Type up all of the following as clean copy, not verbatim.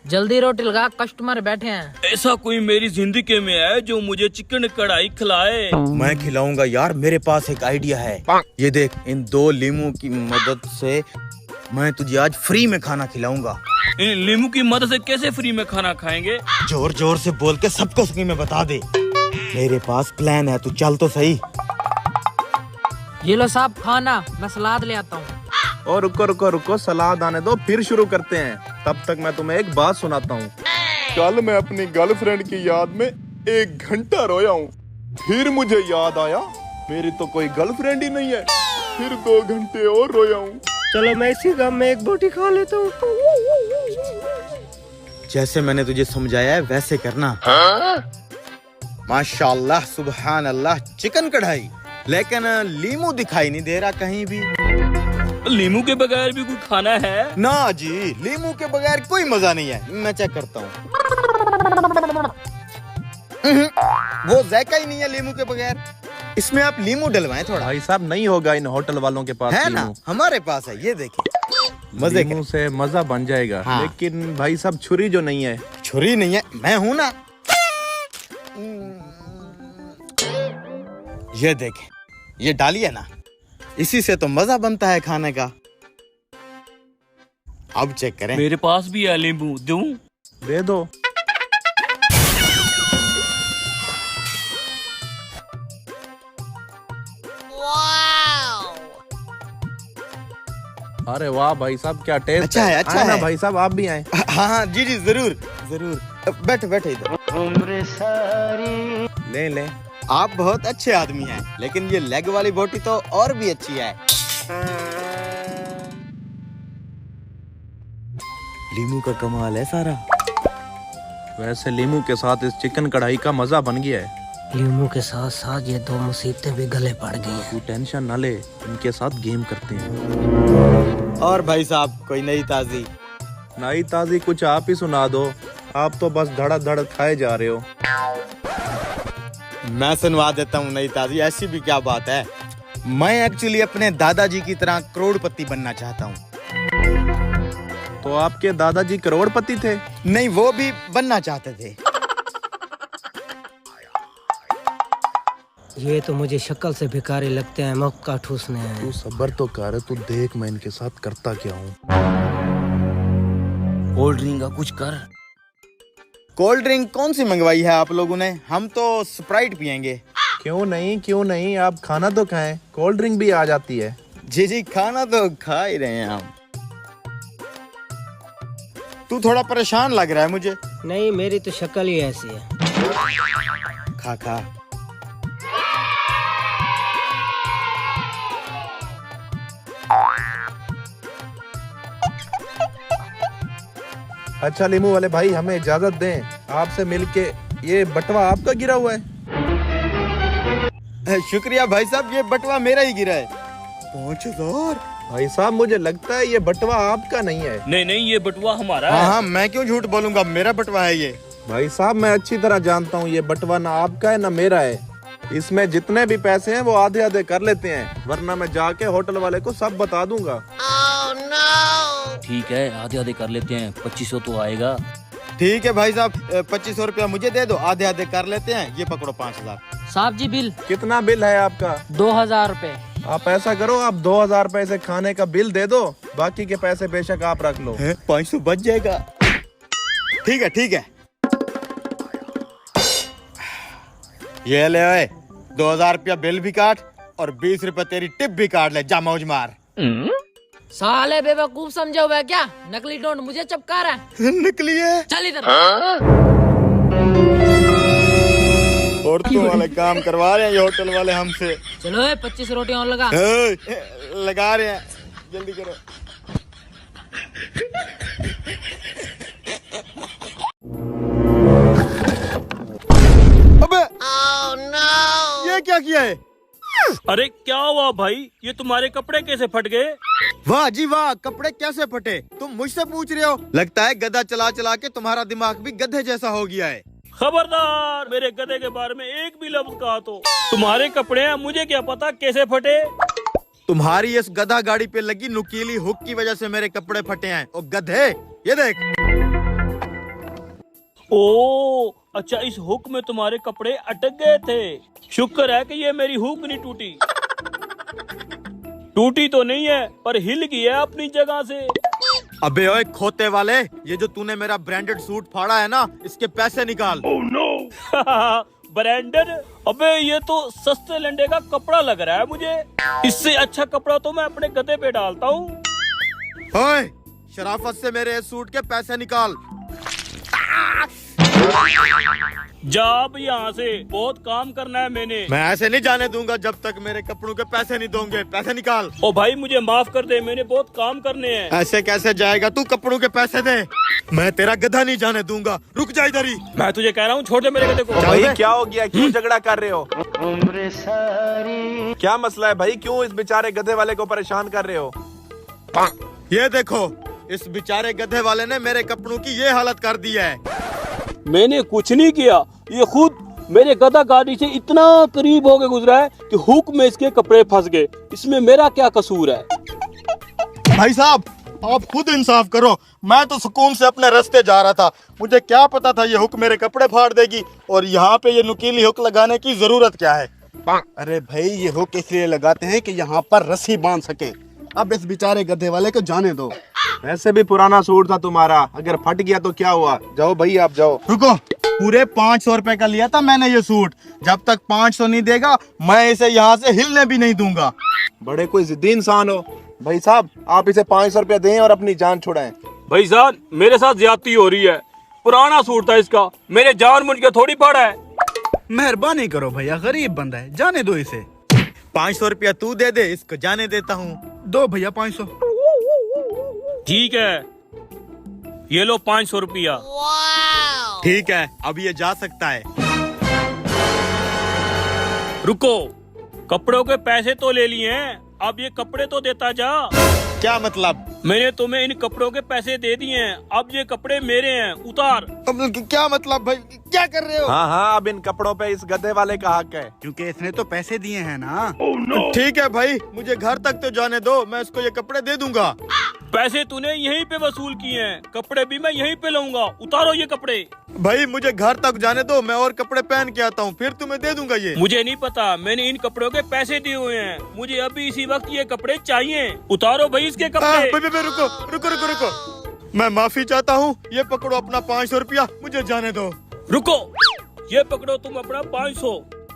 जल्दी रोटी लगा, कस्टमर बैठे हैं। ऐसा कोई मेरी जिंदगी में है जो मुझे चिकन कढ़ाई खिलाए? मैं खिलाऊंगा यार, मेरे पास एक आइडिया है। ये देख, इन 2 लीमू की मदद से मैं तुझे आज फ्री में खाना खिलाऊंगा। इन लीमू की मदद से कैसे फ्री में खाना खाएंगे? जोर जोर से बोल के सबको फ्री में बता दे। मेरे पास प्लान है, तू चल तो सही। ये लो साहब खाना, मैं सलाद ले आता हूँ। और रुको रुको रुको, सलाद आने दो, फिर शुरू करते हैं। तब तक मैं तुम्हें एक बात सुनाता हूँ। कल मैं अपनी गर्लफ्रेंड की याद में 1 घंटा रोया हूँ। फिर मुझे याद आया मेरी तो कोई गर्लफ्रेंड ही नहीं है। फिर 2 घंटे और रोया हूँ। चलो मैं इसी गम में एक बोटी खा लेता हूँ। जैसे मैंने तुझे समझाया है वैसे करना। माशाल्लाह, सुबहान अल्लाह, चिकन कढ़ाई। लेकिन लीमू दिखाई नहीं दे रहा कहीं भी। लीमू के बगैर भी कोई खाना है? ना जी, लीमू के बगैर कोई मजा नहीं है। मैं चेक करता हूँ। वो जायका ही नहीं है लीमू के बगैर। इसमें आप लीमू डलवाएं थोड़ा। भाई साहब नहीं होगा इन होटल वालों के पास है ना, लीमू। हमारे पास है, ये देखिए। मजे लीमू से मजा बन जाएगा। हाँ। लेकिन भाई साहब छुरी जो नहीं है। छुरी नहीं है, मैं हूं ना। ये देखें, ये डालिए ना, इसी से तो मजा बनता है खाने का। अब चेक करें। मेरे पास भी है लीमू, दूं? दे दो। अरे वाह भाई साहब, क्या टेस्ट अच्छा है, अच्छा आए ना है। भाई साहब, आप भी आए। हाँ हाँ, जी जी, जरूर जरूर। बैठो बैठो इधर। ले ले। आप बहुत अच्छे आदमी हैं, लेकिन ये लेग वाली बोटी तो और भी अच्छी है। लीमू का कमाल है सारा। वैसे लीमू के साथ इस चिकन कढ़ाई का मजा बन गया है। लीमू के साथ साथ ये 2 मुसीबतें भी गले पड़ गई हैं। तू टेंशन ना ले, इनके साथ गेम करते हैं। और भाई साहब, कोई नई ताजी? नई ताजी कुछ आप ही सुना दो। आप तो बस धड़क धड़क खाए जा रहे हो। मैं सुनवा देता हूँ नई ताजी। ऐसी भी क्या बात है। मैं एक्चुअली अपने दादाजी की तरह करोड़पति बनना चाहता हूँ। तो आपके दादाजी करोड़पति थे? नहीं, वो भी बनना चाहते थे। ये तो मुझे शक्ल से भिखारी लगते हैं, मक्का ठूसने हैं। तू सब्र तो कर, तू देख मैं इनके साथ करता क्या हूँ। कोल्ड ड्रिंक का कुछ कर। कोल्ड ड्रिंक कौन सी मंगवाई है आप लोगों ने? हम तो स्प्राइट पियेंगे। क्यों नहीं, आप खाना तो खाएं, कोल्ड ड्रिंक भी आ जाती है। जी जी, खाना तो खा ही रहे हैं हम। तू थोड़ा परेशान लग रहा है मुझे। नहीं, मेरी तो शक्ल ही ऐसी है। खा खा। अच्छा लीमू वाले भाई, हमें इजाजत दें, आपसे मिलके। ये बटवा आपका गिरा हुआ है? शुक्रिया भाई साहब, ये बटवा मेरा ही गिरा है। 5000। भाई साहब मुझे लगता है ये बटवा आपका नहीं है। नहीं नहीं, ये बटुआ हमारा हाँ है। हाँ, मैं क्यों झूठ बोलूंगा, मेरा बटवा है ये। भाई साहब मैं अच्छी तरह जानता हूँ ये बटवा ना आपका है ना मेरा है। इसमें जितने भी पैसे हैं वो आधे आधे कर लेते हैं, वरना मैं जाके होटल वाले को सब बता दूंगा। ठीक है, आधे आधे कर लेते हैं। 2500 तो आएगा। ठीक है भाई साहब, 2500 रुपया मुझे दे दो, आधे आधे कर लेते हैं। ये पकड़ो 5000। साहब जी बिल। कितना बिल है आपका? 2000 रुपए। आप ऐसा करो, आप 2000 रुपए से खाने का बिल दे दो, बाकी के पैसे बेशक आप रख लो। 500 बच जाएगा। ठीक है ठीक है। ये ले ओए, 2000 रुपया बिल भी काट और 20 रुपए तेरी टिप भी काट ले। जा मौज मार। साले बेवकूफ समझे हुए क्या? नकली नोट मुझे चिपका रहा है। निकली है। चल इधर। औरतों वाले काम करवा रहे हैं ये होटल वाले हमसे। चलो 25 रोटियां और लगा। लगा रहे हैं, जल्दी करो। अबे ये क्या किया है? अरे क्या हुआ भाई, ये तुम्हारे कपड़े कैसे फट गए? वाह जी वाह, कपड़े कैसे फटे? तुम मुझसे पूछ रहे हो? लगता है गधा चला चला के तुम्हारा दिमाग भी गधे जैसा हो गया है। खबरदार, मेरे गधे के बारे में एक भी लफ्ज कहा तो। तुम्हारे कपड़े हैं, मुझे क्या पता कैसे फटे। तुम्हारी इस गधा गाड़ी पे लगी नुकीली हुक की वजह से मेरे कपड़े फटे हैं। ओ गधे, ये देख। ओ अच्छा, इस हुक में तुम्हारे कपड़े अटक गए थे। शुक्र है कि ये मेरी हुक नहीं टूटी। टूटी तो नहीं है पर हिल गई है अपनी जगह से। अबे ओए खोते वाले, ये जो तूने मेरा ब्रांडेड सूट फाड़ा है ना, इसके पैसे निकाल। ब्रांडेड? अबे ये तो सस्ते लंडे का कपड़ा लग रहा है मुझे। इससे अच्छा कपड़ा तो मैं अपने गधे पे डालता हूँ। ओए शराफत से मेरे इस सूट के पैसे निकाल। जा अब यहाँ से, बहुत काम करना है मैंने। मैं ऐसे नहीं जाने दूंगा जब तक मेरे कपड़ों के पैसे नहीं दोगे। पैसे निकाल। ओ भाई मुझे माफ कर दे, मैंने बहुत काम करने हैं। ऐसे कैसे जाएगा तू? कपड़ों के पैसे दे। मैं तेरा गधा नहीं जाने दूंगा। रुक जा इधर ही। मैं तुझे कह रहा हूँ छोड़ दे मेरे गधे को। भाई क्या हो गया? क्यों झगड़ा कर रहे हो? क्या मसला है भाई? क्यों इस बेचारे गधे वाले को परेशान कर रहे हो? ये देखो, इस बेचारे गधे वाले ने मेरे कपड़ों की ये हालत कर दी है। मैंने कुछ नहीं किया, ये खुद मेरे गधा गाड़ी से इतना करीब होके गुजरा है कि हुक में इसके कपड़े फंस गए। इसमें मेरा क्या कसूर है? भाई साहब आप खुद इंसाफ करो। मैं तो सुकून से अपने रास्ते जा रहा था, मुझे क्या पता था ये हुक मेरे कपड़े फाड़ देगी। और यहाँ पे ये नुकीली हुक लगाने की जरूरत क्या है? अरे भाई ये हुक इसलिए लगाते हैं कि यहाँ पर रस्सी बांध सके। अब इस बेचारे गधे वाले को जाने दो। वैसे भी पुराना सूट था तुम्हारा, अगर फट गया तो क्या हुआ? जाओ भाई आप जाओ। रुको, पूरे 500 रुपए का लिया था मैंने ये सूट। जब तक 500 नहीं देगा मैं इसे यहाँ से हिलने भी नहीं दूंगा। बड़े कोई जिद्दी इंसान हो। भाई साहब आप इसे 500 रुपया दें और अपनी जान छुड़ाएं। भाई साहब मेरे साथ ज्यादती हो रही है। पुराना सूट था इसका, मेरे जान मुझ के थोड़ी फाड़ा है। मेहरबानी करो भैया, गरीब बंदा है, जाने दो इसे। 500 रुपया तू दे दे, इसको जाने देता हूँ। दो भैया 500। ठीक है, ये लो 500 रुपया। ठीक है, अब ये जा सकता है। रुको, कपड़ों के पैसे तो ले लिए हैं, अब ये कपड़े तो देता जा। क्या मतलब? मैंने तुम्हें इन कपड़ों के पैसे दे दिए हैं, अब ये कपड़े मेरे हैं, उतार। क्या मतलब भाई, क्या कर रहे हो? हाँ हाँ, अब इन कपड़ों पे इस गधे वाले का हक है। क्योंकि इसने तो पैसे दिए हैं ना। ठीक है भाई, मुझे घर तक तो जाने दो, मैं इसको ये कपड़े दे दूंगा। पैसे तूने यहीं पे वसूल किए हैं, कपड़े भी मैं यहीं पे लूंगा, उतारो ये कपड़े। भाई मुझे घर तक जाने दो, मैं और कपड़े पहन के आता हूँ, फिर तुम्हें दे दूंगा ये। मुझे नहीं पता, मैंने इन कपड़ों के पैसे दिए हुए हैं, मुझे अभी इसी वक्त ये कपड़े चाहिए। उतारो भाई इसके कपड़े। रुको रुको रुको रुको, मैं माफी चाहता हूँ, ये पकड़ो अपना 500 रुपया, मुझे जाने दो। रुको, ये पकड़ो तुम अपना 500।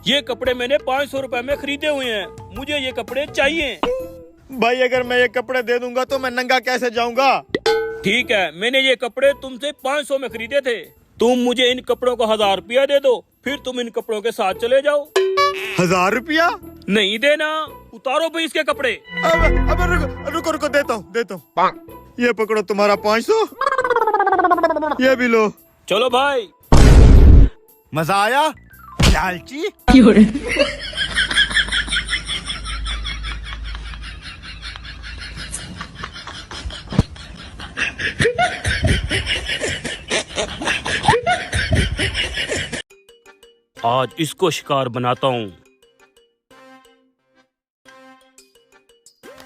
ये कपड़े मैंने 500 रुपए में खरीदे हुए हैं, मुझे ये कपड़े चाहिए। भाई अगर मैं ये कपड़े दे दूंगा तो मैं नंगा कैसे जाऊंगा? ठीक है, मैंने ये कपड़े तुमसे 500 में खरीदे थे, तुम मुझे इन कपड़ों को 1000 रुपया दे दो, फिर तुम इन कपड़ों के साथ चले जाओ। 1000 रुपया? नहीं देना, उतारो भाई इसके कपड़े। अब रुको रुको रुको, देता हूँ। ये पकड़ो तुम्हारा 500, ये भी लो। चलो भाई। मजा आया लालची? आज इसको शिकार बनाता हूँ।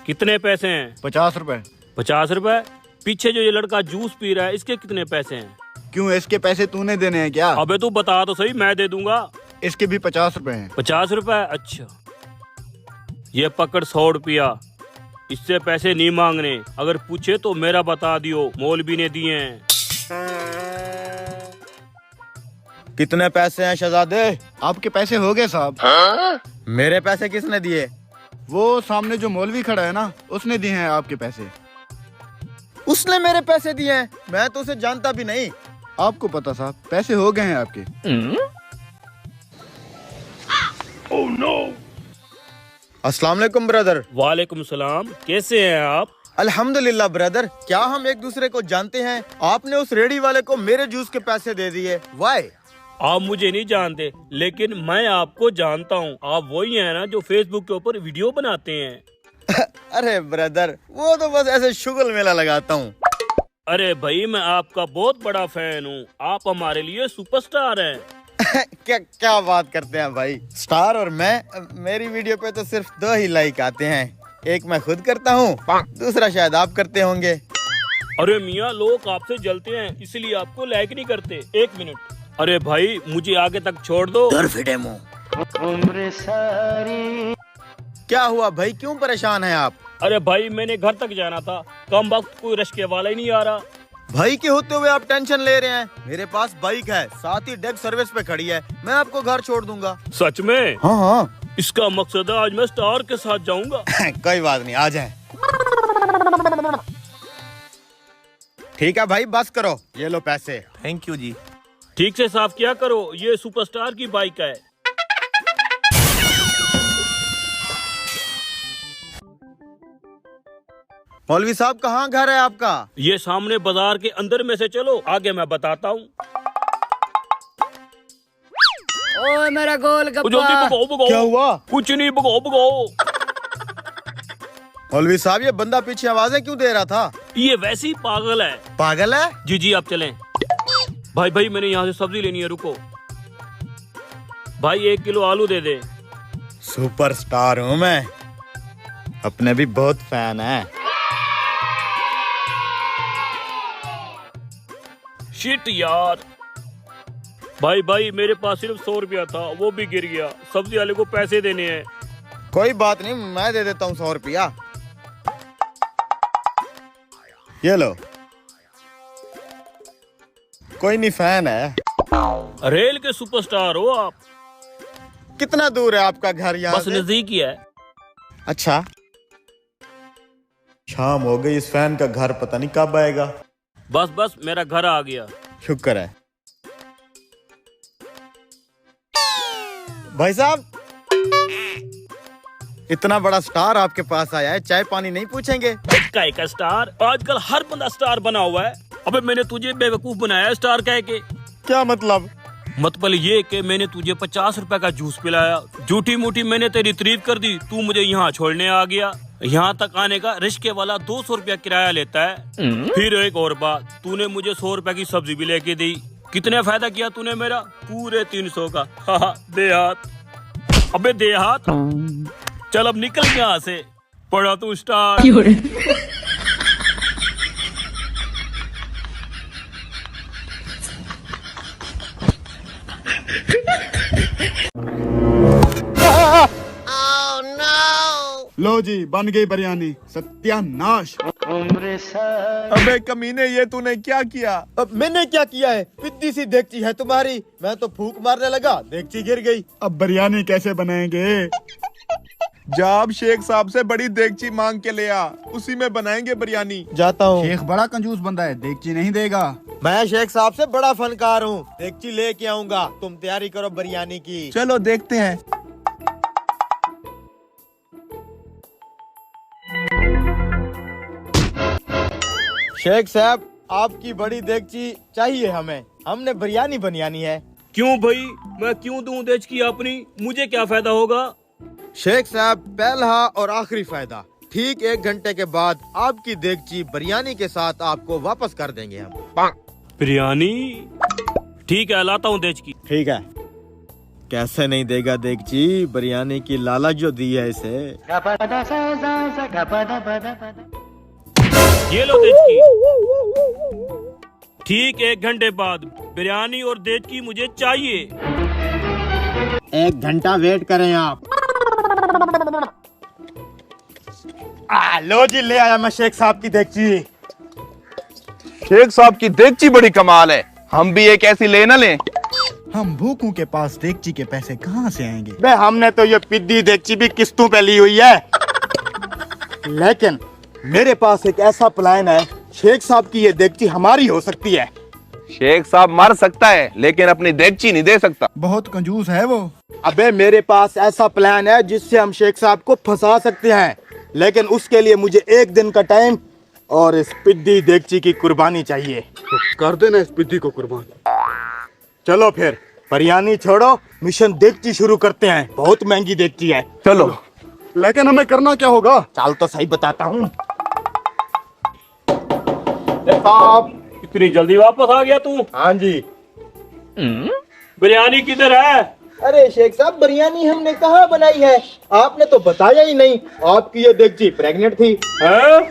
कितने पैसे हैं? 50 रुपए। 50 रुपए? पीछे जो ये लड़का जूस पी रहा है, इसके कितने पैसे हैं? क्यों, इसके पैसे तूने देने हैं क्या? अबे तू बता तो सही, मैं दे दूंगा। इसके भी 50 रुपए हैं। 50 रुपए? अच्छा, ये पकड़ 100 रुपया। इससे पैसे नहीं मांगने, अगर पूछे तो मेरा बता दियो, मौलवी ने दिए हैं। कितने पैसे हैं शहजादे? आपके पैसे हो गए साहब। मेरे पैसे किसने दिए? वो सामने जो मौलवी खड़ा है ना, उसने दिए हैं आपके पैसे। उसने मेरे पैसे दिए हैं? मैं तो उसे जानता भी नहीं। आपको पता साहब, पैसे हो गए हैं आपके। Oh no. अस्सलाम वालेकुम ब्रदर। वालेकुम सलाम, कैसे हैं आप? अल्हम्दुलिल्लाह ब्रदर, क्या हम एक दूसरे को जानते हैं? आपने उस रेडी वाले को मेरे जूस के पैसे दे दिए, वाई? आप मुझे नहीं जानते, लेकिन मैं आपको जानता हूँ। आप वही हैं ना जो फेसबुक के ऊपर वीडियो बनाते हैं? अरे ब्रदर, वो तो बस ऐसे शुगल मेला लगाता हूँ। अरे भाई, मैं आपका बहुत बड़ा फैन हूँ, आप हमारे लिए सुपरस्टार हैं। क्या बात करते हैं भाई, स्टार और मैं? मेरी वीडियो पे तो सिर्फ 2 ही लाइक आते हैं, एक मैं खुद करता हूँ, दूसरा शायद आप करते होंगे। अरे मियाँ, लोग आपसे जलते हैं इसलिए आपको लाइक नहीं करते। 1 मिनट। अरे भाई, मुझे आगे तक छोड़ दो। क्या हुआ भाई, क्यों परेशान है आप? अरे भाई, मैंने घर तक जाना था, कम वक्त कोई रिश्के वाला ही नहीं आ रहा। भाई के होते हुए आप टेंशन ले रहे हैं। मेरे पास बाइक है, साथ ही डेक सर्विस पे खड़ी है, मैं आपको घर छोड़ दूंगा। सच में? हाँ हाँ। इसका मकसद है आज मैं स्टार के साथ जाऊंगा। कोई बात नहीं, आ जाए। ठीक है भाई, बस करो, ये लो पैसे। थैंक यू जी। ठीक से साफ किया करो, ये सुपरस्टार की बाइक है। मौलवी साहब, कहाँ घर है आपका? ये सामने बाजार के अंदर में से चलो, आगे मैं बताता हूँ। ओए मेरा गोल जल्दी गप्पा। भगाओ भगाओ। क्या हुआ? कुछ नहीं, भगाओ भगाओ। मौलवी साहब, ये बंदा पीछे आवाजें क्यों दे रहा था? ये वैसे ही पागल है। पागल है? जी जी, आप चलें। भाई भाई, मैंने यहाँ से सब्जी लेनी है, रुको। भाई 1 किलो आलू दे दे। सुपरस्टार हूँ मैं, अपने भी बहुत फैन है। शिट यार। भाई भाई, मेरे पास सिर्फ 100 रुपया था, वो भी गिर गया। सब्जी वाले को पैसे देने हैं। कोई बात नहीं, मैं दे देता हूँ 100 रुपया। ये लो। कोई नहीं, फैन है। रेल के सुपरस्टार हो आप। कितना दूर है आपका घर यहाँ बस से? नजदीक ही है। अच्छा, शाम हो गई, इस फैन का घर पता नहीं कब आएगा। बस बस, मेरा घर आ गया। शुक्र है। भाई साहब, इतना बड़ा स्टार आपके पास आया है, चाय पानी नहीं पूछेंगे? काय का स्टार? आजकल हर बंदा स्टार बना हुआ है। अबे, मैंने तुझे बेवकूफ बनाया है स्टार कह के। क्या मतलब? मतलब ये कि मैंने तुझे 50 रुपए का जूस पिलाया, झूठी मूठी मैंने तेरी तारीफ कर दी, तू मुझे यहाँ छोड़ने आ गया। यहाँ तक आने का रिश्के वाला 200 रुपया किराया लेता है। फिर एक और बात, तूने मुझे 100 रुपए की सब्जी भी लेके दी। कितने फायदा किया तूने मेरा? पूरे 300 का। हाँ, दे हाथ। अबे दे हाथ। चल अब निकल यहाँ से, पड़ा तू स्टार। लो जी, बन गई बिरयानी। सत्यानाश। अबे कमीने, ये तूने क्या किया? अब मैंने क्या किया है? पिद्दी सी देगची है तुम्हारी। मैं तो फूंक मारने लगा, देगची गिर गई। अब बिरयानी कैसे बनाएंगे? जाब शेख साहब से बड़ी देगची मांग के ले आ, उसी में बनाएंगे बिरयानी। जाता हूँ। शेख बड़ा कंजूस बंदा है, देगची नहीं देगा। मैं शेख साहब से बड़ा फनकार हूँ, देगची लेके आऊंगा। तुम तैयारी करो बिरयानी की। चलो देखते हैं। शेख साहब, आपकी बड़ी देगची चाहिए हमें, हमने बिरयानी बनवानी है। क्यों भाई, मैं क्यों दूं देगची अपनी? मुझे क्या फायदा होगा? शेख साहब, पहला और आखिरी फायदा, ठीक 1 घंटे के बाद आपकी देगची बिरयानी के साथ आपको वापस कर देंगे हम। बिरयानी? ठीक है, लाता हूँ देगची। ठीक है। कैसे नहीं देगा देगची, बिरयानी की लालच जो दी है इसे। ये लो देगची। ठीक 1 घंटे बाद बिरयानी और देगची मुझे चाहिए। 1 घंटा वेट करें आप। लो जी, ले आया मैं शेख साहब की देगची। शेख साहब की देगची बड़ी कमाल है, हम भी एक ऐसी ले न लें? हम भूखों के पास देगची के पैसे कहाँ से आएंगे? बे, हमने तो ये पिद्दी देगची भी किस्तों पे ली हुई है। लेकिन मेरे पास एक ऐसा प्लान है, शेख साहब की ये देगची हमारी हो सकती है। शेख साहब मर सकता है, लेकिन अपनी देगची नहीं दे सकता। बहुत कंजूस है वो। अबे, मेरे पास ऐसा प्लान है जिससे हम शेख साहब को फंसा सकते हैं, लेकिन उसके लिए मुझे 1 दिन का टाइम और इस पिद्दी देगची की कुर्बानी चाहिए। तो कर देना इस पिद्दी को कुर्बान। चलो फिर, बिरयानी छोड़ो, मिशन देगची शुरू करते हैं। बहुत महंगी देगची है। चलो। लेकिन हमें करना क्या होगा? चाल तो सही बताता हूँ। साहब, इतनी जल्दी वापस आ गया तू? हाँ जी। बिरयानी किधर है? अरे शेख साहब, बिरयानी हमने कहाँ बनाई है, आपने तो बताया ही नहीं। आपकी ये देगची प्रेग्नेंट थी। हैं?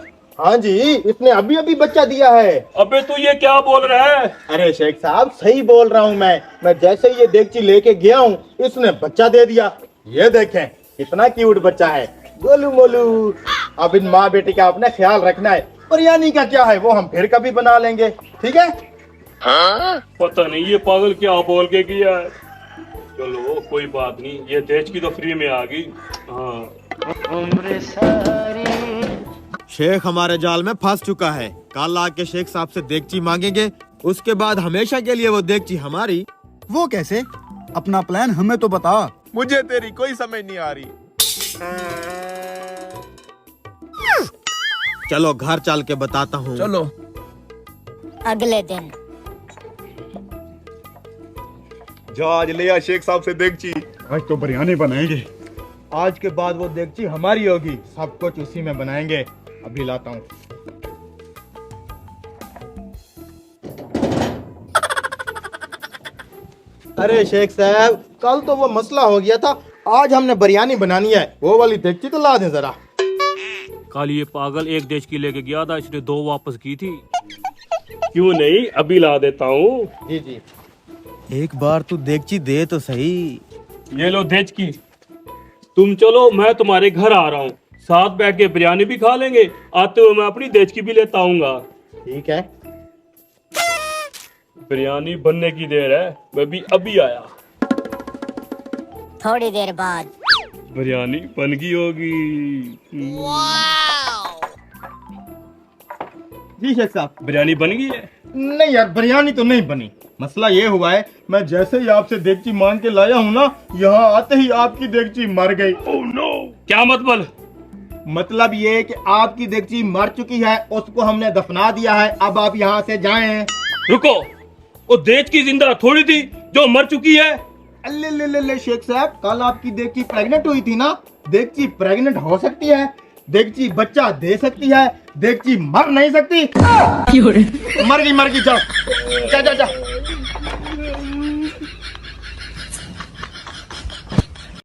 हाँ जी, इसने अभी अभी बच्चा दिया है। अबे तू ये क्या बोल रहा है? अरे शेख साहब सही बोल रहा हूँ मैं जैसे ही ये देगची लेके गया हूँ इसने बच्चा दे दिया। ये देखें कितना क्यूट बच्चा है, गोलू मोलू। अब इन माँ बेटी का अपना ख्याल रखना है। बिरयानी का क्या है वो हम फिर कभी बना लेंगे, ठीक है? पता नहीं ये पागल क्या बोल के किया है। चलो कोई बात नहीं, ये देश की तो फ्री में आ गई। हाँ शेख हमारे जाल में फंस चुका है। कल आके शेख साहब से देगची मांगेंगे, उसके बाद हमेशा के लिए वो देगची हमारी। वो कैसे? अपना प्लान हमें तो बता। मुझे तेरी कोई समझ नहीं आ रही। चलो घर चल के बताता हूँ। चलो। अगले दिन जहाज ले आ शेख साहब से देगची। आज तो बिरयानी बनाएंगे। आज के बाद वो देगची हमारी होगी, सब कुछ उसी में बनाएंगे। अभी लाता हूँ। अरे शेख साहब कल तो वो मसला हो गया था, आज हमने बिरयानी बनानी है। वो वाली देगची तो ला दे जरा। कल ये पागल एक देश की लेके गया था, इसने 2 वापस की थी। क्यों नहीं, अभी ला देता हूँ। जी जी, एक बार तू देगची दे तो सही। ये लो देश की। तुम चलो, मैं तुम्हारे घर आ रहा हूँ, साथ बैठ के बिरयानी भी खा लेंगे। आते हुए मैं अपनी देश की भी लेता आऊंगा। ठीक है। बिरयानी बनने की देर है, मैं भी अभी आया। थोड़ी देर बाद बिरयानी बन गई होगी। जी शेख साहब। बिरयानी बन गई है? नहीं यार, बिरयानी तो नहीं बनी। मसला ये हुआ है, मैं जैसे ही आपसे देगची मांग के लाया हूँ ना, यहाँ आते ही आपकी देगची मर गई। Oh no! क्या मतलब? मतलब ये कि आपकी देगची मर चुकी है, उसको हमने दफना दिया है। अब आप यहाँ से जाएं। रुको, वो देश की जिंदा थोड़ी थी जो मर चुकी है। अल्ले शेख साहब, कल आपकी देगची प्रेग्नेंट हुई थी ना। देगची प्रेग्नेंट हो सकती है, देगची बच्चा दे सकती है, देगची मर नहीं सकती। मर गई, जा जा जा, जा।